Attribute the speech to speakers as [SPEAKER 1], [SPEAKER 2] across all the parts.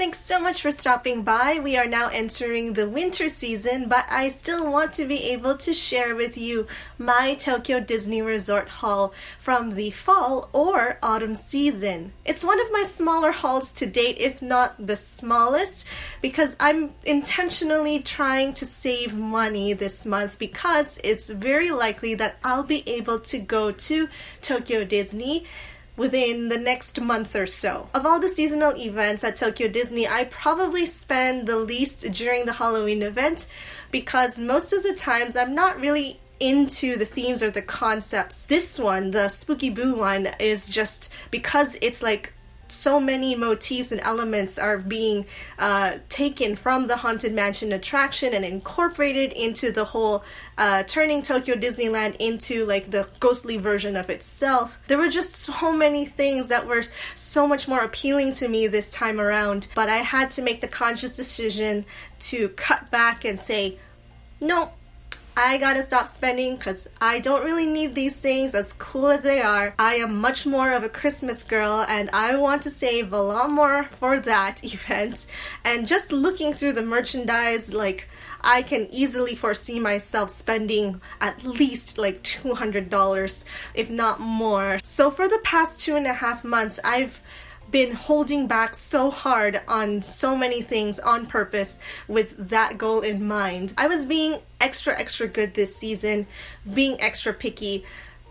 [SPEAKER 1] thanks so much for stopping by. We are now entering the winter season, but I still want to be able to share with you my Tokyo Disney Resort haul from the fall or autumn season. It's one of my smaller hauls to date, if not the smallest, because I'm intentionally trying to save money this month because it's very likely that I'll be able to go to Tokyo Disney within the next month or so. Of all the seasonal events at Tokyo Disney, I probably spend the least during the Halloween event because most of the times I'm not really into the themes or the concepts. This one, the Spooky Boo one, is just because it's like so many motifs and elements are being taken from the Haunted Mansion attraction and incorporated into the whole turning Tokyo Disneyland into like the ghostly version of itself. There were just so many things that were so much more appealing to me this time around, but I had to make the conscious decision to cut back and say, no, I gotta stop spending because I don't really need these things as cool as they are. I am much more of a Christmas girl and I want to save a lot more for that event. And just looking through the merchandise, like I can easily foresee myself spending at least like $200, if not more. So for the past 2.5 months, I've been holding back so hard on so many things on purpose with that goal in mind. I was being extra good this season, being extra picky,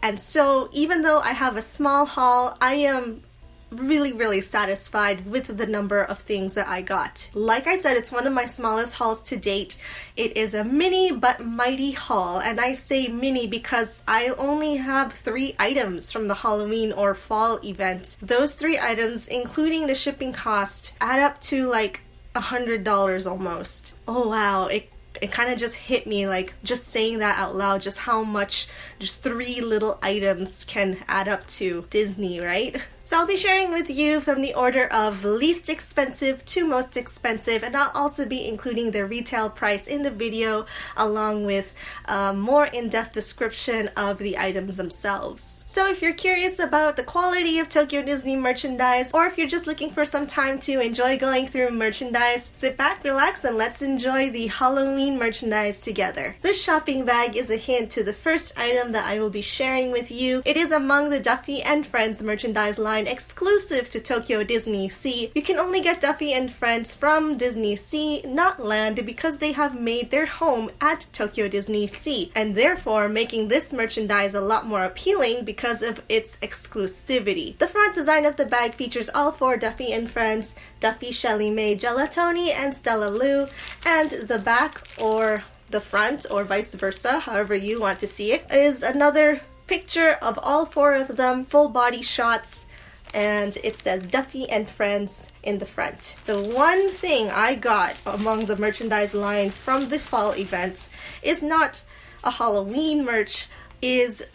[SPEAKER 1] and so even though I have a small haul, I am really satisfied with the number of things that I got. Like I said, it's one of my smallest hauls to date. It is a mini but mighty haul, and I say mini because I only have 3 items from the Halloween or fall event. Those 3 items, including the shipping cost, add up to like $100 almost. Oh wow, it kind of just hit me, like just saying that out loud, just how much just 3 little items can add up to Disney, right? So I'll be sharing with you from the order of least expensive to most expensive, and I'll also be including the retail price in the video along with a more in-depth description of the items themselves. So if you're curious about the quality of Tokyo Disney merchandise, or if you're just looking for some time to enjoy going through merchandise, sit back, relax, and let's enjoy the Halloween merchandise together. This shopping bag is a hint to the first item that I will be sharing with you. It is among the Duffy and Friends merchandise line exclusive to Tokyo Disney Sea. You can only get Duffy and Friends from Disney Sea, not Land, because they have made their home at Tokyo Disney Sea, and therefore making this merchandise a lot more appealing because of its exclusivity. The front design of the bag features all 4 Duffy and Friends, Duffy, Shelly Mae, Gelatoni, and Stella Lu, and the back, or the front, or vice versa, however you want to see it, is another picture of all 4 of them, full body shots, and it says Duffy and Friends in the front. The one thing I got among the merchandise line from the fall event is not a Halloween merch, is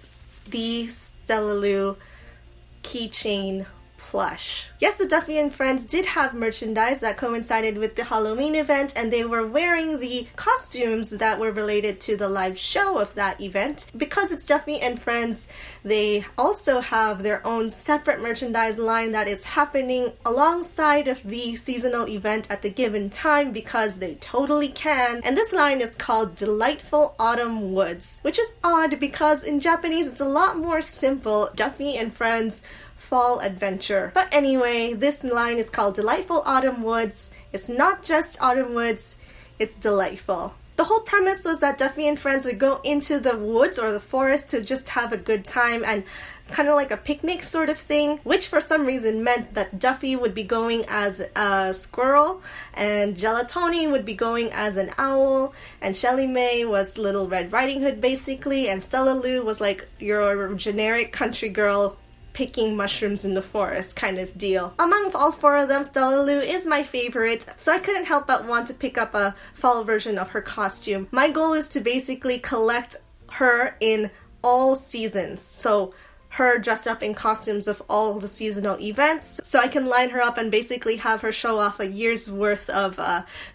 [SPEAKER 1] the Stella Lu keychain plush. Yes, the Duffy and Friends did have merchandise that coincided with the Halloween event, and they were wearing the costumes that were related to the live show of that event. Because it's Duffy and Friends, they also have their own separate merchandise line that is happening alongside of the seasonal event at the given time because they totally can. And this line is called Delightful Autumn Woods, which is odd because in Japanese it's a lot more simple. Duffy and Friends Fall Adventure. But anyway, this line is called Delightful Autumn Woods. It's not just autumn woods, it's delightful. The whole premise was that Duffy and Friends would go into the woods or the forest to just have a good time and kind of like a picnic sort of thing, which for some reason meant that Duffy would be going as a squirrel, and Gelatoni would be going as an owl, and Shelly Mae was Little Red Riding Hood basically, and Stella Lu was like your generic country girl picking mushrooms in the forest kind of deal. Among all 4 of them, Stella Lu is my favorite, so I couldn't help but want to pick up a fall version of her costume. My goal is to basically collect her in all seasons. So her dressed up in costumes of all the seasonal events, so I can line her up and basically have her show off a year's worth of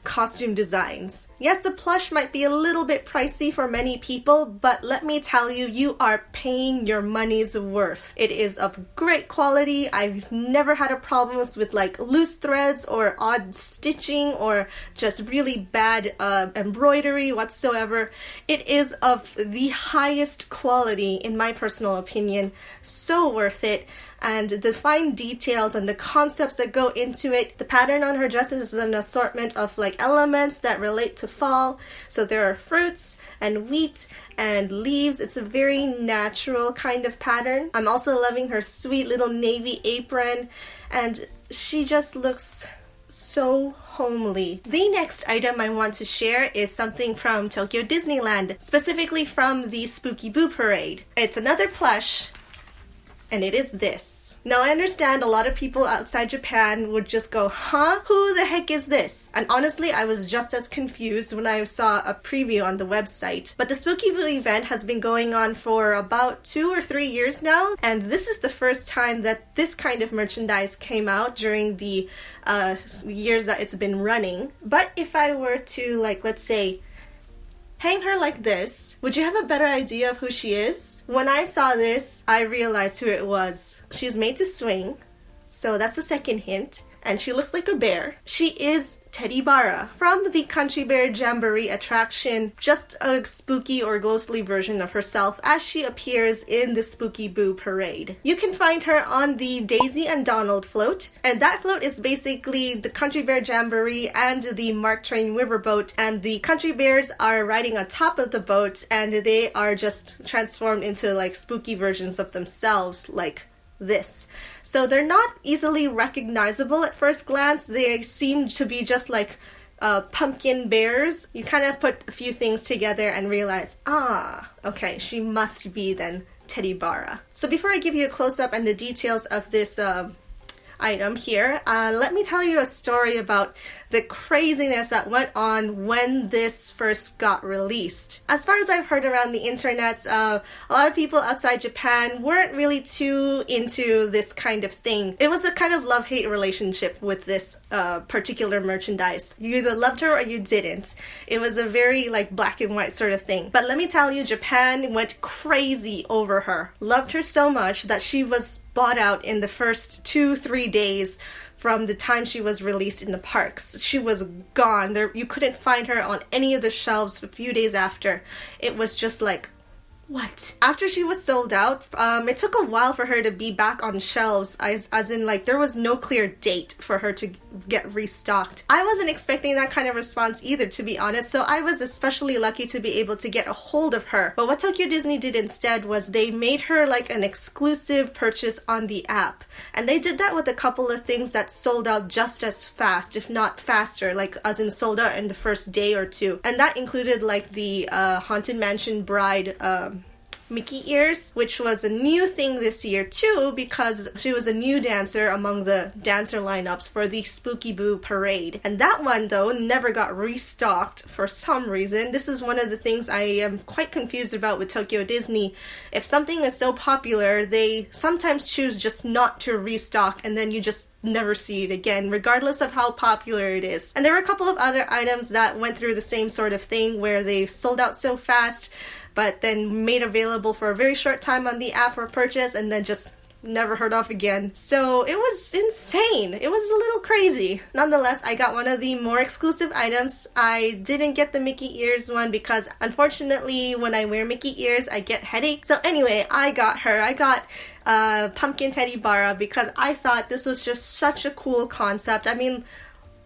[SPEAKER 1] costume designs. Yes, the plush might be a little bit pricey for many people, but let me tell you, you are paying your money's worth. It is of great quality. I've never had a problems with like loose threads or odd stitching or just really bad embroidery whatsoever. It is of the highest quality in my personal opinion. So worth it. And the fine details and the concepts that go into it. The pattern on her dresses is an assortment of like elements that relate to fall. So there are fruits and wheat and leaves. It's a very natural kind of pattern. I'm also loving her sweet little navy apron, and she just looks so homely. The next item I want to share is something from Tokyo Disneyland, specifically from the Spooky Boo Parade. It's another plush, and it is this. Now I understand a lot of people outside Japan would just go, huh? Who the heck is this? And honestly, I was just as confused when I saw a preview on the website. But the Spooky Boo event has been going on for about 2 or 3 years now, and this is the first time that this kind of merchandise came out during the years that it's been running. But if I were to, like, let's say, hang her like this, would you have a better idea of who she is? When I saw this, I realized who it was. She's made to swing, so that's the second hint, and she looks like a bear. She is Teddy Barra from the Country Bear Jamboree attraction, just a spooky or ghostly version of herself as she appears in the Spooky Boo Parade. You can find her on the Daisy and Donald float, and that float is basically the Country Bear Jamboree and the Mark Twain Riverboat, and the Country Bears are riding on top of the boat, and they are just transformed into like spooky versions of themselves, like this. So they're not easily recognizable at first glance. They seem to be just like pumpkin bears. You kind of put a few things together and realize, okay, she must be then Teddy Barra. So before I give you a close-up and the details of this item here, let me tell you a story about the craziness that went on when this first got released. As far as I've heard around the internet, a lot of people outside Japan weren't really too into this kind of thing. It was a kind of love-hate relationship with this particular merchandise. You either loved her or you didn't. It was a very like black and white sort of thing. But let me tell you, Japan went crazy over her. Loved her so much that she was bought out in the first 2-3 days from the time she was released in the parks. She was gone. You couldn't find her on any of the shelves a few days after. It was just like, what? After she was sold out, it took a while for her to be back on shelves, as in like there was no clear date for her to get restocked. I wasn't expecting that kind of response either, to be honest, so I was especially lucky to be able to get a hold of her. But what Tokyo Disney did instead was they made her like an exclusive purchase on the app. And they did that with a couple of things that sold out just as fast, if not faster, like as in sold out in the first day or two. And that included like the Haunted Mansion Bride Mickey ears, which was a new thing this year too, because she was a new dancer among the dancer lineups for the Spooky Boo Parade. And that one though never got restocked for some reason. This is one of the things I am quite confused about with Tokyo Disney. If something is so popular, they sometimes choose just not to restock, and then you just never see it again, regardless of how popular it is. And there were a couple of other items that went through the same sort of thing where they sold out so fast but then made available for a very short time on the app for purchase and then just never heard of again. So it was insane. It was a little crazy. Nonetheless, I got one of the more exclusive items. I didn't get the Mickey ears one because unfortunately when I wear Mickey ears I get headaches. So anyway, I got her. I got Pumpkin Teddy Barra because I thought this was just such a cool concept. I mean,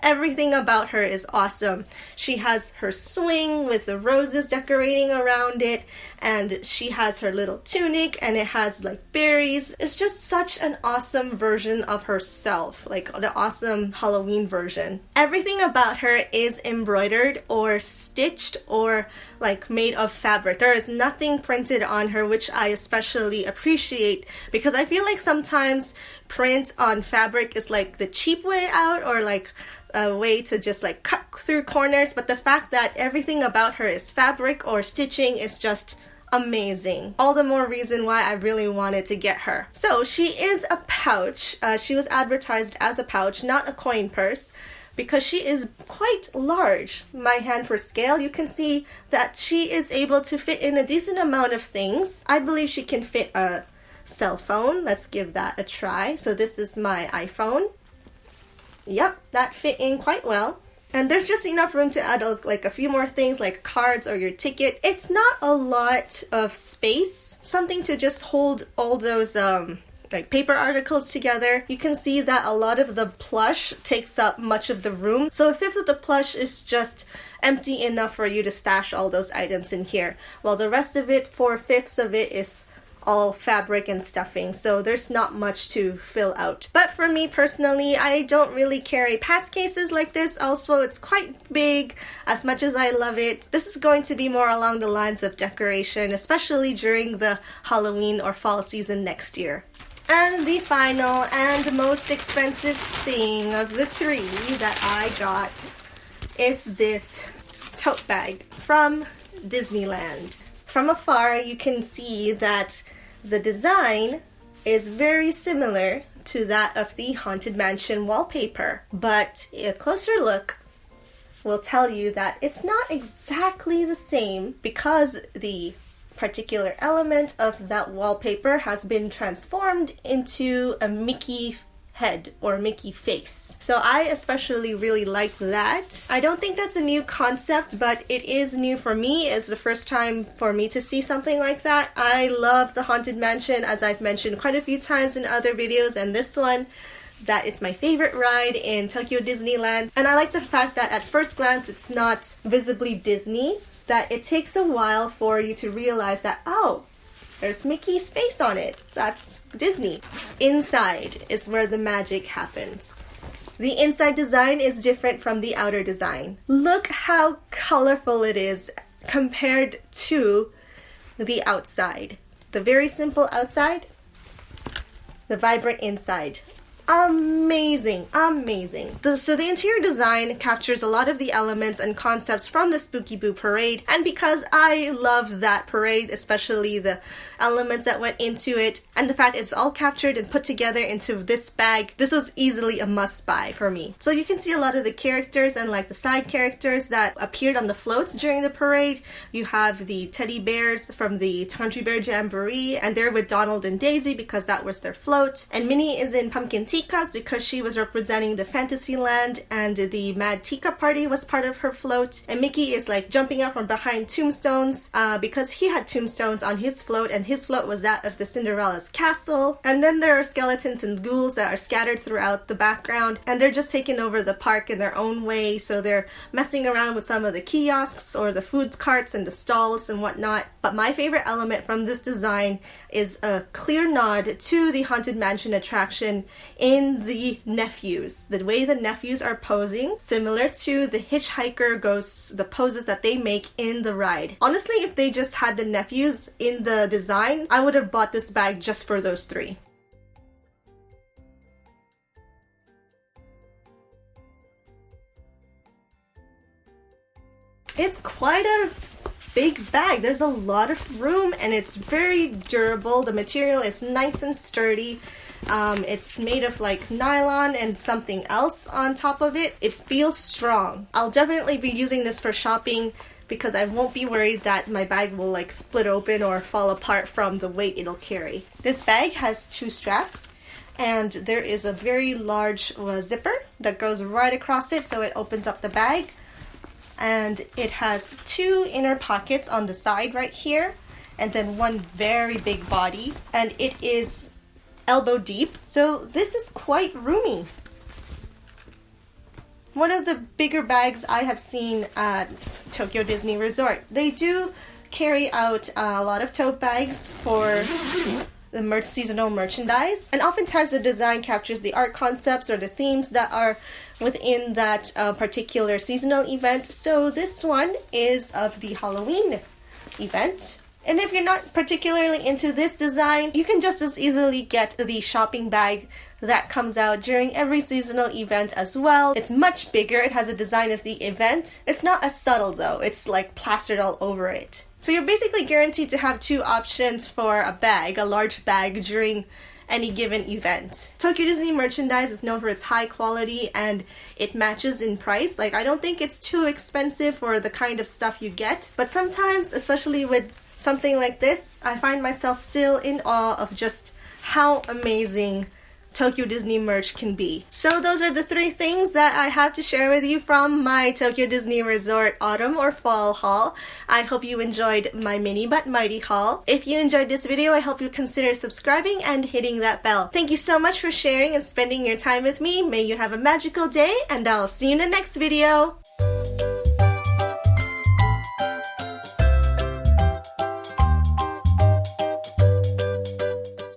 [SPEAKER 1] everything about her is awesome. She has her swing with the roses decorating around it, and she has her little tunic and it has like berries. It's just such an awesome version of herself, like the awesome Halloween version. Everything about her is embroidered or stitched or like made of fabric. There is nothing printed on her, which I especially appreciate because I feel like sometimes print on fabric is like the cheap way out, or like a way to just like cut through corners, but the fact that everything about her is fabric or stitching is just amazing. All the more reason why I really wanted to get her. So she is a pouch. She was advertised as a pouch, not a coin purse, because she is quite large. My hand for scale, you can see that she is able to fit in a decent amount of things. I believe she can fit a cell phone. Let's give that a try. So this is my iPhone. Yep, that fit in quite well. And there's just enough room to add like a few more things like cards or your ticket. It's not a lot of space. Something to just hold all those like paper articles together. You can see that a lot of the plush takes up much of the room. So a fifth of the plush is just empty enough for you to stash all those items in here. While the rest of it, 4/5 of it, is all fabric and stuffing, so there's not much to fill out. But for me personally, I don't really carry pass cases like this. Also, it's quite big. As much as I love it, this is going to be more along the lines of decoration, especially during the Halloween or fall season next year. And the final and most expensive thing of the three that I got is this tote bag from Disneyland. From afar, you can see that the design is very similar to that of the Haunted Mansion wallpaper, but a closer look will tell you that it's not exactly the same because the particular element of that wallpaper has been transformed into a Mickey head or Mickey face. So I especially really liked that. I don't think that's a new concept, but it is new for me. It's the first time for me to see something like that. I love the Haunted Mansion, as I've mentioned quite a few times in other videos, and this one, that it's my favorite ride in Tokyo Disneyland. And I like the fact that at first glance it's not visibly Disney, that it takes a while for you to realize that, oh, there's Mickey's face on it. That's Disney. Inside is where the magic happens. The inside design is different from the outer design. Look how colorful it is compared to the outside. The very simple outside, the vibrant inside. Amazing, amazing. So the interior design captures a lot of the elements and concepts from the Spooky Boo parade, and because I love that parade, especially the elements that went into it, and the fact it's all captured and put together into this bag, this was easily a must buy for me. So you can see a lot of the characters and like the side characters that appeared on the floats during the parade. You have the teddy bears from the Country Bear Jamboree, and they're with Donald and Daisy because that was their float. And Minnie is in Pumpkin Teacups because she was representing the Fantasyland, and the Mad Teacup Party was part of her float. And Mickey is like jumping up from behind tombstones because he had tombstones on his float, and his float was that of the Cinderella's castle. And then there are skeletons and ghouls that are scattered throughout the background, and they're just taking over the park in their own way. So they're messing around with some of the kiosks or the food carts and the stalls and whatnot. But my favorite element from this design is a clear nod to the Haunted Mansion attraction in the nephews. The way the nephews are posing, similar to the hitchhiker ghosts, the poses that they make in the ride. Honestly, if they just had the nephews in the design, I would have bought this bag just for those three. It's quite a big bag. There's a lot of room and it's very durable. The material is nice and sturdy. It's made of like nylon and something else on top of it. It feels strong. I'll definitely be using this for shopping because I won't be worried that my bag will like split open or fall apart from the weight it'll carry. This bag has two straps, and there is a very large zipper that goes right across it, so it opens up the bag. And it has two inner pockets on the side right here, and then one very big body, and it is elbow deep, so this is quite roomy. One of the bigger bags I have seen at Tokyo Disney Resort. They do carry out a lot of tote bags for the seasonal merchandise, and oftentimes the design captures the art concepts or the themes that are within that particular seasonal event. So this one is of the Halloween event. And if you're not particularly into this design, you can just as easily get the shopping bag that comes out during every seasonal event as well. It's much bigger. It has a design of the event. It's not as subtle though. It's like plastered all over it. So you're basically guaranteed to have 2 options for a bag, a large bag, during any given event. Tokyo Disney merchandise is known for its high quality and it matches in price. Like, I don't think it's too expensive for the kind of stuff you get. But sometimes, especially with something like this, I find myself still in awe of just how amazing Tokyo Disney merch can be. So those are the 3 things that I have to share with you from my Tokyo Disney Resort autumn or fall haul. I hope you enjoyed my mini but mighty haul. If you enjoyed this video, I hope you consider subscribing and hitting that bell. Thank you so much for sharing and spending your time with me. May you have a magical day, and I'll see you in the next video.